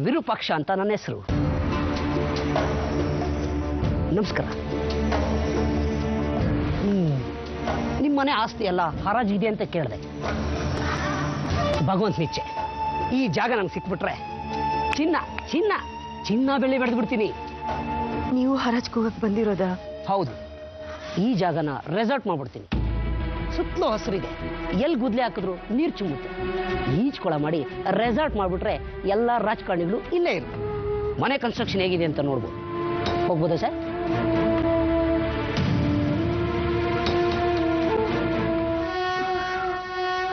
ವಿರೂಪಾಕ್ಷ ಅಂತ ನನ್ನ ಹೆಸರು. ನಮಸ್ಕಾರ. ನಿಮ್ಮನೆ ಆಸ್ತಿ ಎಲ್ಲ ಹರಾಜಿದೆ ಅಂತ ಕೇಳಿದೆ. ಭಗವಂತ ನಿಚ್ಚೆ, ಈ ಜಾಗ ನಂಗೆ ಸಿಕ್ಬಿಟ್ರೆ ಚಿನ್ನ ಚಿನ್ನ ಚಿನ್ನ ಬೆಳ್ಳಿ ಬೆಳೆದು ಬಿಡ್ತೀನಿ. ನೀವು ಹರಾಜ್ಗೆ ಹೋಗಕ್ಕೆ ಬಂದಿರೋದಾ? ಹೌದು. ಈ ಜಾಗನ ರೆಸಾರ್ಟ್ ಮಾಡ್ಬಿಡ್ತೀನಿ. ಸುತ್ತಲೂ ಹಸಿರಿದೆ, ಎಲ್ಲಿ ಗುದ್ಲೆ ಹಾಕಿದ್ರು ನೀರು ಚುಮ್ಮುತ್ತೆ. ಈಜ್ಕೊಳ ಮಾಡಿ ರೆಸಾರ್ಟ್ ಮಾಡಿಬಿಟ್ರೆ ಎಲ್ಲ ರಾಜಕಾರಣಿಗಳು ಇಲ್ಲೇ ಇರುತ್ತೆ. ಮನೆ ಕನ್ಸ್ಟ್ರಕ್ಷನ್ ಹೇಗಿದೆ ಅಂತ ನೋಡ್ಬೋದು. ಹೋಗ್ಬೋದಾ ಸರ್?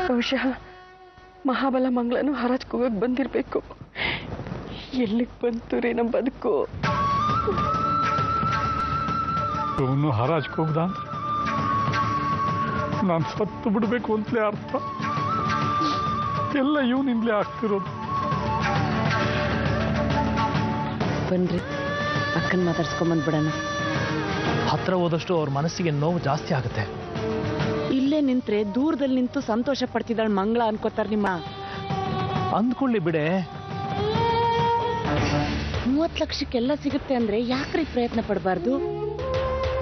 ಬಹುಶಃ ಮಹಾಬಲ ಮಂಗಳನು ಹರಾಜ್ಗೆ ಹೋಗಕ್ಕೆ ಬಂದಿರಬೇಕು. ಎಲ್ಲಿಗೆ ಬಂತು ರೀ ನಮ್ಮ ಬದುಕು? ಇವನು ಹರಾಜ್ಗೆ ಹೋಗ್ದ ನಾನು ಸತ್ತು ಬಿಡಬೇಕು ಅಂತಲೇ ಅರ್ಥ. ಎಲ್ಲ ಇವನಿಂದಲೇ ಆಗ್ತಿರೋದು. ಬನ್ರಿ, ಅಕ್ಕನ ಮಾತಾಡ್ಸ್ಕೊಂಬಂದ್ಬಿಡೋಣ. ಹತ್ರ ಹೋದಷ್ಟು ಅವ್ರ ಮನಸ್ಸಿಗೆ ನೋವು ಜಾಸ್ತಿ ಆಗುತ್ತೆ. ಇಲ್ಲೇ ನಿಂತ್ರೆ ದೂರದಲ್ಲಿ ನಿಂತು ಸಂತೋಷ ಪಡ್ತಿದ್ದಾಳೆ ಮಂಗಳ ಅನ್ಕೋತಾರೆ ನಿಮ್ಮ. ಅಂದ್ಕೊಳ್ಳಿ ಬಿಡೆ. 30 ಲಕ್ಷಕ್ಕೆಲ್ಲ ಸಿಗುತ್ತೆ ಅಂದ್ರೆ ಯಾಕ್ರಿ ಪ್ರಯತ್ನ ಪಡಬಾರ್ದು?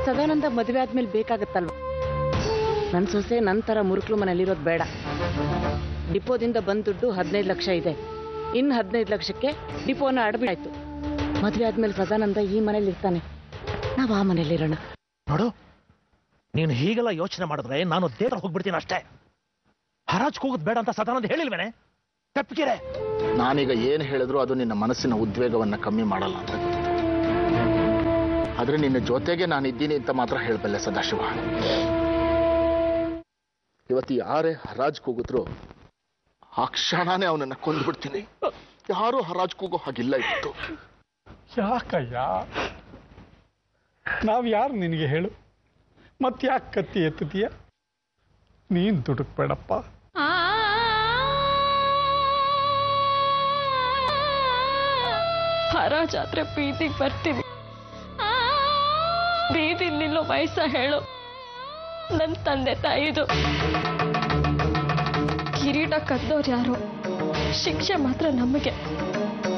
ಸದಾನಂದ ಮದುವೆ ಆದ್ಮೇಲೆ ಬೇಕಾಗತ್ತಲ್ವ. ನನ್ನ ಸೊಸೆ ನಂತರ ಮುರುಕ್ಲು ಮನೇಲಿರೋದು ಬೇಡ. ಡಿಪೋದಿಂದ ಬಂದ ದುಡ್ಡು 15 ಲಕ್ಷ ಇದೆ. ಇನ್ನು 15 ಲಕ್ಷಕ್ಕೆ ಡಿಪೋನ ಅಡಬಿಡಾಯ್ತು. ಮದುವೆ ಆದ್ಮೇಲೆ ಸದಾನಂದ ಈ ಮನೇಲಿ ಇರ್ತಾನೆ, ನಾವು ಆ ಮನೇಲಿರೋಣ. ನೋಡು, ನೀನು ಹೀಗೆಲ್ಲ ಯೋಚನೆ ಮಾಡಿದ್ರೆ ನಾನು ದೇವ್ರ ಹೋಗ್ಬಿಡ್ತೀನಿ ಅಷ್ಟೇ. ಹರಾಜ್ಗೆ ಹೋಗೋದು ಬೇಡ ಅಂತ ಸದಾನಂದ ಹೇಳಿಲ್ವೇನೆ? ತಪ್ಪಿಗೆರೆ. ನಾನೀಗ ಏನು ಹೇಳಿದ್ರು ಅದು ನಿನ್ನ ಮನಸ್ಸಿನ ಉದ್ವೇಗವನ್ನ ಕಮ್ಮಿ ಮಾಡಲ್ಲ ಅಂತ. ಆದ್ರೆ ನಿನ್ನ ಜೊತೆಗೆ ನಾನಿದ್ದೀನಿ ಅಂತ ಮಾತ್ರ ಹೇಳಬಲ್ಲೆ ಸದಾಶಿವ. ಇವತ್ತು ಯಾರೇ ಹರಾಜ್ಗೆ ಹೋಗಿದ್ರು ಆ ಕ್ಷಣನೇ ಅವನನ್ನ ಕೊಂದ್ಬಿಡ್ತೀನಿ. ಯಾರು ಹರಾಜ್ಗೆ ಹೋಗೋ ಹಾಗಿಲ್ಲ ಇತ್ತು. ಯಾಕಯ್ಯ, ನಾವು ಯಾರು ನಿನಗೆ ಹೇಳು? ಮತ್ತೆ ಯಾಕೆ ಕತ್ತಿ ಎತ್ತತೀಯ? ನೀನ್ ದುಡುಕ್ಬೇಡಪ್ಪ. ಹರಾಜಾದ್ರೆ ಬೀದಿಗೆ ಬರ್ತೀವಿ. ಬೀದಿ ನಿಲ್ಲೋ ವಯಸ್ಸ ಹೇಳು ನನ್ನ ತಂದೆ ತಾಯಿದು. ಕಿರೀಟ ಕದ್ದೋರು ಯಾರು? ಶಿಕ್ಷೆ ಮಾತ್ರ ನಮಗೆ.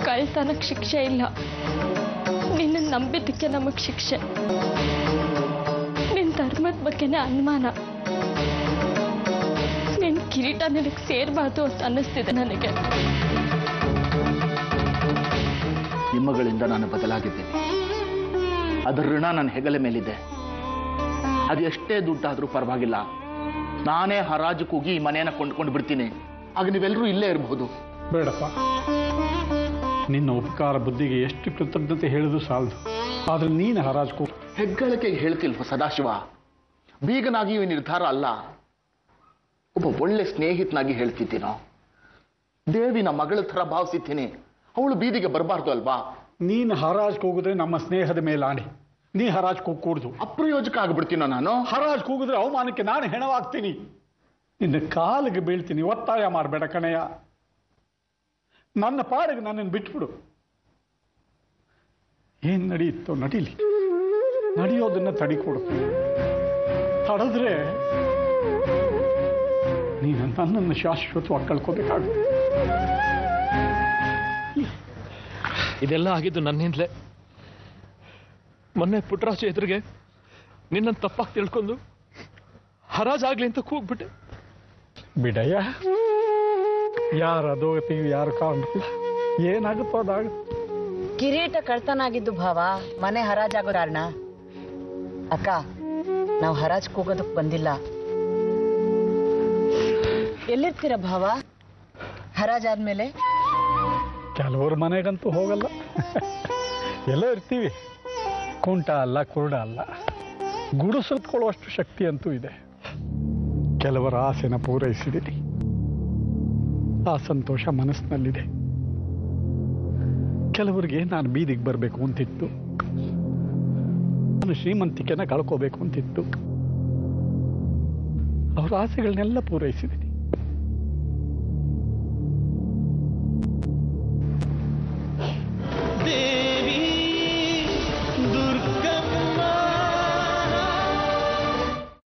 ಕಳ್ತನಕ್ಕೆ ಶಿಕ್ಷೆ ಇಲ್ಲ. ನಿನ್ನ ನಂಬಿದ್ದಕ್ಕೆ ನಮಗ್ ಶಿಕ್ಷೆ. ನಿನ್ ಧರ್ಮದ ಬಗ್ಗೆನೇ ಅನುಮಾನ. ನಿನ್ ಕಿರೀಟ ನಿನಗೆ ಸೇರ್ಬಾರ್ದು ಅಂತ ಅನ್ನಿಸ್ತಿದೆ ನನಗೆ. ನಿಮ್ಮಗಳಿಂದ ನಾನು ಬದಲಾಗಿದ್ದೀನಿ. ಅದರ ಋಣ ನನ್ನ ಹೆಗಲ ಮೇಲಿದೆ. ಅದು ಎಷ್ಟೇ ದುಡ್ಡಾದ್ರೂ ಪರವಾಗಿಲ್ಲ, ನಾನೇ ಹರಾಜು ಕೂಗಿ ಈ ಮನೆಯನ್ನ ಕೊಂಡ್ಕೊಂಡು ಬಿಡ್ತೀನಿ. ಆಗ ನೀವೆಲ್ಲರೂ ಇಲ್ಲೇ ಇರಬಹುದು. ಬೇಡಪ್ಪ, ನಿನ್ನ ಉಪಕಾರ ಬುದ್ಧಿಗೆ ಎಷ್ಟು ಕೃತಜ್ಞತೆ ಹೇಳಿದ್ರು ಸಾಲದು. ಆದ್ರೆ ನೀನು ಹರಾಜ್ಕೋ. ಹೆಗ್ಗಳಿಕೆಗೆ ಹೇಳ್ತಿಲ್ವ ಸದಾಶಿವ? ಬೀಗನಾಗಿ ಈ ನಿರ್ಧಾರ ಅಲ್ಲ, ಒಬ್ಬ ಒಳ್ಳೆ ಸ್ನೇಹಿತನಾಗಿ ಹೇಳ್ತಿದ್ದೀನೋ. ದೇವಿನ ಮಗಳ ಥರ ಭಾವಿಸಿದ್ದೀನಿ. ಅವಳು ಬೀದಿಗೆ ಬರಬಾರ್ದು ಅಲ್ವಾ? ನೀನು ಹರಾಜ್ಗೆ ಹೋಗಿದ್ರೆ ನಮ್ಮ ಸ್ನೇಹದ ಮೇಲೆ ಆಣೆ. ನೀ ಹರಾಜ್ಗೆ ಹೋಗ್ಕೂಡ್ದು. ಅಪ್ರಯೋಜಕ ಆಗ್ಬಿಡ್ತೀನೋ ನಾನು. ಹರಾಜ್ಗೆ ಹೋಗಿದ್ರೆ ಅವಮಾನಕ್ಕೆ ನಾನು ಹೆಣವಾಗ್ತೀನಿ. ನಿನ್ನ ಕಾಲಿಗೆ ಬೀಳ್ತೀನಿ. ಒತ್ತಾಯ ಮಾಡಬೇಡ ಕಣಯ್ಯ. ನನ್ನ ಪಾಡಿಗೆ ನನ್ನನ್ನು ಬಿಟ್ಬಿಡು. ಏನ್ ನಡೆಯುತ್ತೋ ನಡೀಲಿ. ನಡೆಯೋದನ್ನ ತಡಿಕೊಡು. ತಡೆದ್ರೆ ನೀನು ನನ್ನನ್ನು ಶಾಶ್ವತವಾಗಿ ಕಳ್ಕೋಬೇಕಾಗುತ್ತೆ. ಇದೆಲ್ಲ ಆಗಿದ್ದು ನನ್ನಿಂದಲೇ. ಮೊನ್ನೆ ಪುಟ್ಟರಾಜ ಎದುರಿಗೆ ನಿನ್ನನ್ನು ತಪ್ಪಾಗಿ ತಿಳ್ಕೊಂಡು ಹರಾಜಾಗ್ಲಿ ಅಂತ ಕೂಗ್ಬಿಟ್ಟೆ. ಬಿಡಯ್ಯ, ಯಾರು ಅದೋಗತೀವಿ, ಯಾರು ಕಾಣಲ್ಲ. ಏನಾಗುತ್ತೋ ಅದಾಗುತ್ತೆ. ಕಿರೀಟ ಕಳ್ತನಾಗಿದ್ದು ಭಾವ, ಮನೆ ಹರಾಜಾಗೋ ಕಾರಣ. ಅಕ್ಕ, ನಾವು ಹರಾಜ್ ಕೂಗೋದಕ್ಕೆ ಬಂದಿಲ್ಲ. ಎಲ್ಲಿರ್ತೀರ ಭಾವ ಹರಾಜಾದ್ಮೇಲೆ? ಕೆಲವ್ರ ಮನೆಗಂತೂ ಹೋಗಲ್ಲ, ಎಲ್ಲೋ ಇರ್ತೀವಿ. ಕುಂಟ ಅಲ್ಲ, ಕುರುಡ ಅಲ್ಲ, ಗುಡಿಸುತ್ಕೊಳ್ಳುವಷ್ಟು ಶಕ್ತಿ ಅಂತೂ ಇದೆ. ಕೆಲವರ ಆಸೆನ ಪೂರೈಸಿದ್ದೀನಿ. ಆ ಸಂತೋಷ ಮನಸ್ಸಿನಲ್ಲಿದೆ. ಕೆಲವರಿಗೆ ನಾನು ಬೀದಿಗೆ ಬರಬೇಕು ಅಂತಿತ್ತು. ನಾನು ಶ್ರೀಮಂತಿಕೆನ ಕಳ್ಕೋಬೇಕು ಅಂತಿತ್ತು. ಅವರ ಆಸೆಗಳನ್ನೆಲ್ಲ ಪೂರೈಸಿದ್ದೀನಿ.